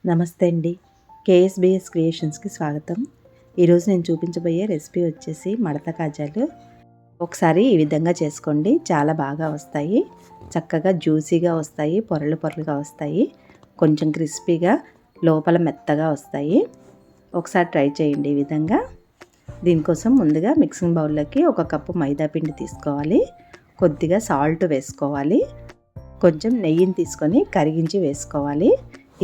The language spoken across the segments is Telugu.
నమస్తే అండి. కేఎస్బిఎస్ క్రియేషన్స్కి స్వాగతం. ఈరోజు నేను చూపించబోయే రెసిపీ వచ్చేసి మడత కాజాలు. ఒకసారి ఈ విధంగా చేసుకోండి, చాలా బాగా వస్తాయి. చక్కగా జ్యూసీగా వస్తాయి, పొరలు పొరలుగా వస్తాయి, కొంచెం క్రిస్పీగా లోపల మెత్తగా వస్తాయి. ఒకసారి ట్రై చేయండి ఈ విధంగా. దీనికోసం ముందుగా మిక్సింగ్ బౌల్లోకి 1 కప్పు మైదా పిండి తీసుకోవాలి, కొద్దిగా సాల్ట్ వేసుకోవాలి, కొంచెం నెయ్యిని తీసుకొని కరిగించి వేసుకోవాలి.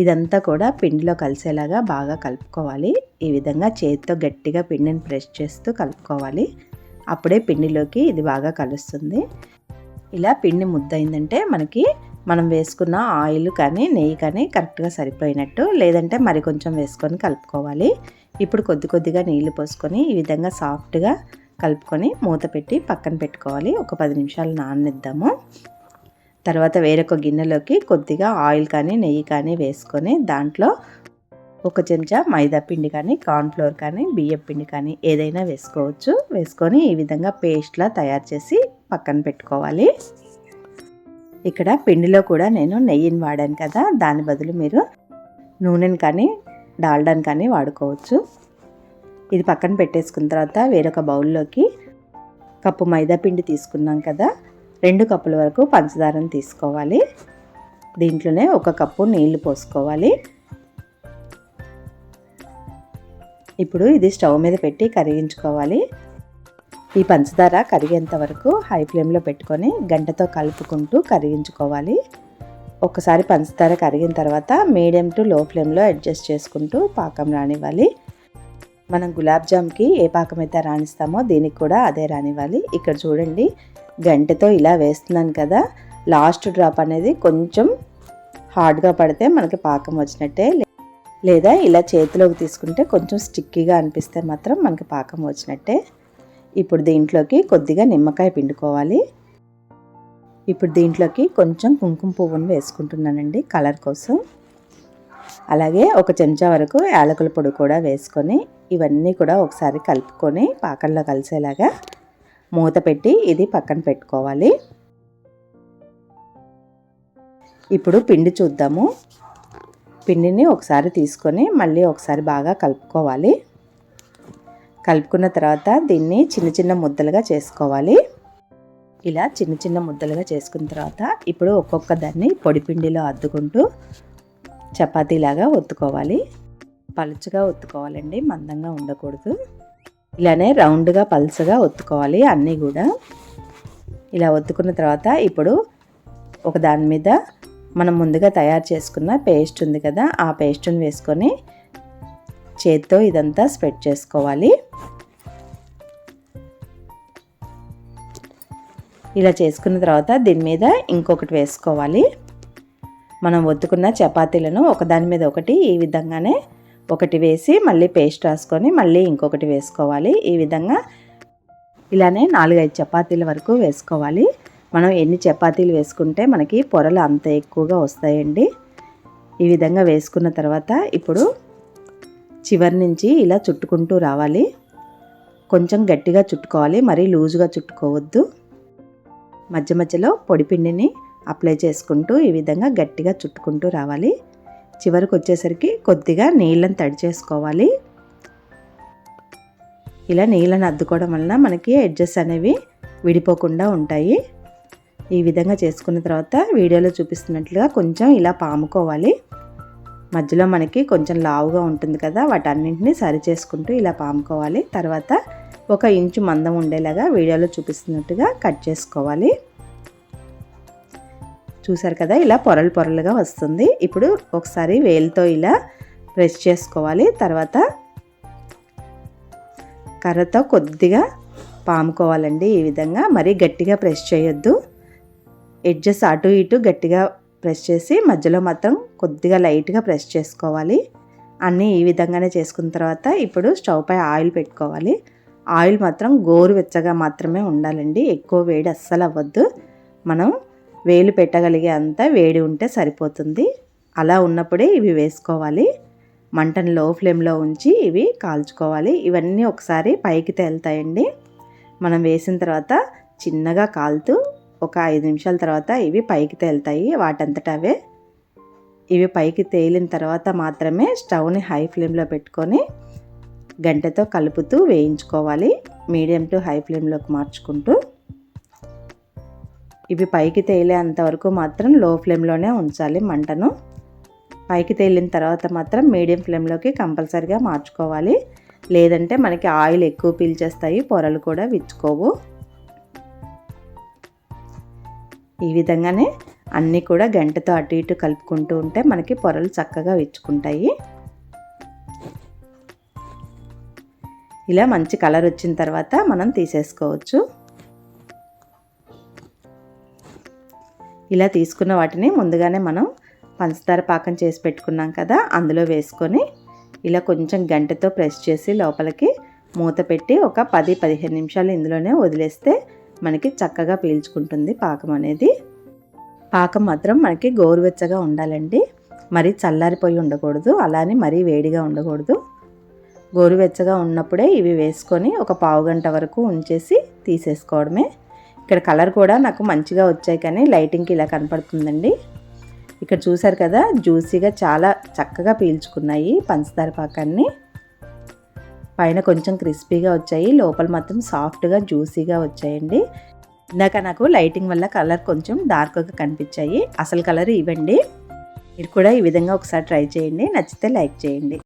ఇదంతా కూడా పిండిలో కలిసేలాగా బాగా కలుపుకోవాలి. ఈ విధంగా చేతితో గట్టిగా పిండిని ప్రెస్ చేస్తూ కలుపుకోవాలి. అప్పుడే పిండిలోకి ఇది బాగా కలుస్తుంది. ఇలా పిండి ముద్దయిందంటే మనం వేసుకున్న ఆయిల్ కానీ నెయ్యి కానీ కరెక్ట్గా సరిపోయినట్టు. లేదంటే మరి కొంచెం వేసుకొని కలుపుకోవాలి. ఇప్పుడు కొద్ది కొద్దిగా నీళ్లు పోసుకొని ఈ విధంగా సాఫ్ట్గా కలుపుకొని మూత పెట్టి పక్కన పెట్టుకోవాలి. ఒక 10 నిమిషాలు నాననిద్దాము. తర్వాత వేరొక గిన్నెలోకి కొద్దిగా ఆయిల్ కానీ నెయ్యి కానీ వేసుకొని దాంట్లో 1 చెంచా మైదా పిండి కానీ కార్న్ఫ్లోర్ కానీ బియ్యం పిండి కానీ ఏదైనా వేసుకోవచ్చు. వేసుకొని ఈ విధంగా పేస్ట్లా తయారు చేసి పక్కన పెట్టుకోవాలి. ఇక్కడ పిండిలో కూడా నేను నెయ్యిని వాడాను కదా, దాని బదులు మీరు నూనెని కానీ డాల్డాని కానీ వాడుకోవచ్చు. ఇది పక్కన పెట్టేసుకున్న తర్వాత వేరొక బౌల్లోకి కప్పు మైదా పిండి తీసుకున్నాం కదా, 2 కప్పుల వరకు పంచదారను తీసుకోవాలి. దీంట్లోనే 1 కప్పు నీళ్లు పోసుకోవాలి. ఇప్పుడు ఇది స్టవ్ మీద పెట్టి కరిగించుకోవాలి. ఈ పంచదార కరిగేంత వరకు హై ఫ్లేమ్లో పెట్టుకొని గంటతో కలుపుకుంటూ కరిగించుకోవాలి. ఒకసారి పంచదార కరిగిన తర్వాత మీడియం టు లో ఫ్లేమ్లో అడ్జస్ట్ చేసుకుంటూ పాకం రానివ్వాలి. మనం గులాబ్ జామ్కి ఏ పాకం అయితే రాణిస్తామో దీనికి కూడా అదే రానివ్వాలి. ఇక్కడ చూడండి, గంటెతో ఇలా వేస్తున్నాను కదా, లాస్ట్ డ్రాప్ అనేది కొంచెం హార్డ్గా పడితే మనకి పాకం వచ్చినట్టే. లేదా ఇలా చేతిలోకి తీసుకుంటే కొంచెం స్టిక్కీగా అనిపిస్తే మాత్రం మనకి పాకం వచ్చినట్టే. ఇప్పుడు దీంట్లోకి కొద్దిగా నిమ్మకాయ పిండుకోవాలి. ఇప్పుడు దీంట్లోకి కొంచెం కుంకుమ పువ్వును వేసుకుంటున్నానండి కలర్ కోసం. అలాగే 1 చెంచా వరకు యాలకుల పొడి కూడా వేసుకొని ఇవన్నీ కూడా ఒకసారి కలుపుకొని పాకంలో కలిసేలాగా మూత పెట్టి ఇది పక్కన పెట్టుకోవాలి. ఇప్పుడు పిండి చూద్దాము. పిండిని ఒకసారి తీసుకొని మళ్ళీ ఒకసారి బాగా కలుపుకోవాలి. కలుపుకున్న తర్వాత దీన్ని చిన్న చిన్న ముద్దలుగా చేసుకోవాలి. ఇలా చిన్న చిన్న ముద్దలుగా చేసుకున్న తర్వాత ఇప్పుడు ఒక్కొక్క దాన్ని పొడి పిండిలో అద్దుకుంటూ చపాతీలాగా ఒత్తుకోవాలి. పలుచగా ఒత్తుకోవాలండి, మందంగా ఉండకూడదు. ఇలానే రౌండ్గా పల్చగా ఒత్తుకోవాలి అన్నీ కూడా. ఇలా ఒత్తుకున్న తర్వాత ఇప్పుడు ఒక దాని మీద మనం ముందుగా తయారు చేసుకున్న పేస్ట్ ఉంది కదా, ఆ పేస్ట్ని వేసుకొని చేత్తో ఇదంతా స్ప్రెడ్ చేసుకోవాలి. ఇలా చేసుకున్న తర్వాత దీని మీద ఇంకొకటి వేసుకోవాలి. మనం ఒత్తుకున్న చపాతీలను ఒకదాని మీద ఒకటి ఈ విధంగానే ఒకటి వేసి మళ్ళీ పేస్ట్ రాసుకొని మళ్ళీ ఇంకొకటి వేసుకోవాలి. ఈ విధంగా ఇలానే 4-5 చపాతీల వరకు వేసుకోవాలి. మనం ఎన్ని చపాతీలు వేసుకుంటే మనకి పొరలు అంత ఎక్కువగా వస్తాయండి. ఈ విధంగా వేసుకున్న తర్వాత ఇప్పుడు చివరి నుంచి ఇలా చుట్టుకుంటూ రావాలి. కొంచెం గట్టిగా చుట్టుకోవాలి, మరీ లూజుగా చుట్టుకోవద్దు. మధ్య మధ్యలో పొడి పిండిని అప్లై చేసుకుంటూ ఈ విధంగా గట్టిగా చుట్టుకుంటూ రావాలి. చివరికి వచ్చేసరికి కొద్దిగా నీళ్ళని తడి చేసుకోవాలి. ఇలా నీళ్ళని అద్దుకోవడం వలన మనకి ఎడ్జెస్ అనేవి విడిపోకుండా ఉంటాయి. ఈ విధంగా చేసుకున్న తర్వాత వీడియోలో చూపిస్తున్నట్లుగా కొంచెం ఇలా పాముకోవాలి. మధ్యలో మనకి కొంచెం లావుగా ఉంటుంది కదా, వాటన్నింటినీ సరి చేసుకుంటూ ఇలా పాముకోవాలి. తర్వాత 1 ఇంచు మందం ఉండేలాగా వీడియోలో చూపిస్తున్నట్టుగా కట్ చేసుకోవాలి. చూసారు కదా, ఇలా పొరలు పొరలుగా వస్తుంది. ఇప్పుడు ఒకసారి వేలుతో ఇలా ప్రెస్ చేసుకోవాలి. తర్వాత కర్రతో కొద్దిగా పాముకోవాలండి. ఈ విధంగా మరీ గట్టిగా ప్రెస్ చేయొద్దు. ఎడ్జెస్ అటు ఇటు గట్టిగా ప్రెస్ చేసి మధ్యలో మాత్రం కొద్దిగా లైట్గా ప్రెస్ చేసుకోవాలి. అన్నీ ఈ విధంగానే చేసుకున్న తర్వాత ఇప్పుడు స్టవ్ పై ఆయిల్ పెట్టుకోవాలి. ఆయిల్ మాత్రం గోరువెచ్చగా మాత్రమే ఉండాలండి, ఎక్కువ వేడి అస్సలు అవ్వద్దు. మనం వేలు పెట్టగలిగే అంత వేడి ఉంటే సరిపోతుంది. అలా ఉన్నప్పుడే ఇవి వేసుకోవాలి. మంటను లో ఫ్లేమ్లో ఉంచి ఇవి కాల్చుకోవాలి. ఇవన్నీ ఒకసారి పైకి తేలుతాయండి. మనం వేసిన తర్వాత చిన్నగా కాలుతూ ఒక 5 నిమిషాల తర్వాత ఇవి పైకి తేలుతాయి వాటంతట అవే. ఇవి పైకి తేలిన తర్వాత మాత్రమే స్టవ్ని హై ఫ్లేమ్లో పెట్టుకొని గంటెతో కలుపుతూ వేయించుకోవాలి. మీడియం టు హై ఫ్లేమ్లోకి మార్చుకుంటూ. ఇవి పైకి తేలేంత వరకు మాత్రం లో ఫ్లేమ్లోనే ఉంచాలి మంటను. పైకి తేలిన తర్వాత మాత్రం మీడియం ఫ్లేమ్లోకి కంపల్సరిగా మార్చుకోవాలి. లేదంటే మనకి ఆయిల్ ఎక్కువ పీల్చేస్తాయి, పొరలు కూడా విచ్చుకోవు. ఈ విధంగానే అన్నీ కూడా గంటెతో అటు ఇటు కలుపుకుంటూ ఉంటే మనకి పొరలు చక్కగా విచ్చుకుంటాయి. ఇలా మంచి కలర్ వచ్చిన తర్వాత మనం తీసేసుకోవచ్చు. ఇలా తీసుకున్న వాటిని ముందుగానే మనం పంచదార పాకం చేసి పెట్టుకున్నాం కదా, అందులో వేసుకొని ఇలా కొంచెం గంటెతో ప్రెస్ చేసి లోపలికి మూత పెట్టి ఒక 10-15 నిమిషాలు ఇందులోనే వదిలేస్తే మనకి చక్కగా పీల్చుకుంటుంది పాకం అనేది. పాకం మాత్రం మనకి గోరువెచ్చగా ఉండాలండి, మరీ చల్లారిపోయి ఉండకూడదు, అలానే మరీ వేడిగా ఉండకూడదు. గోరువెచ్చగా ఉన్నప్పుడే ఇవి వేసుకొని ఒక పావు గంట వరకు ఉంచేసి తీసేసుకోవడమే. ఇక్కడ కలర్ కూడా నాకు మంచిగా వచ్చాయి, కానీ లైటింగ్కి ఇలా కనపడుతుందండి. ఇక్కడ చూసారు కదా, జ్యూసీగా చాలా చక్కగా పీల్చుకున్నాయి పంచదార పాకాన్ని. పైన కొంచెం క్రిస్పీగా వచ్చాయి, లోపల మాత్రం సాఫ్ట్గా జ్యూసీగా వచ్చాయండి. ఇందాక నాకు లైటింగ్ వల్ల కలర్ కొంచెం డార్క్గా కనిపించాయి, అసలు కలర్ ఇవ్వండి. మీరు కూడా ఈ విధంగా ఒకసారి ట్రై చేయండి, నచ్చితే లైక్ చేయండి.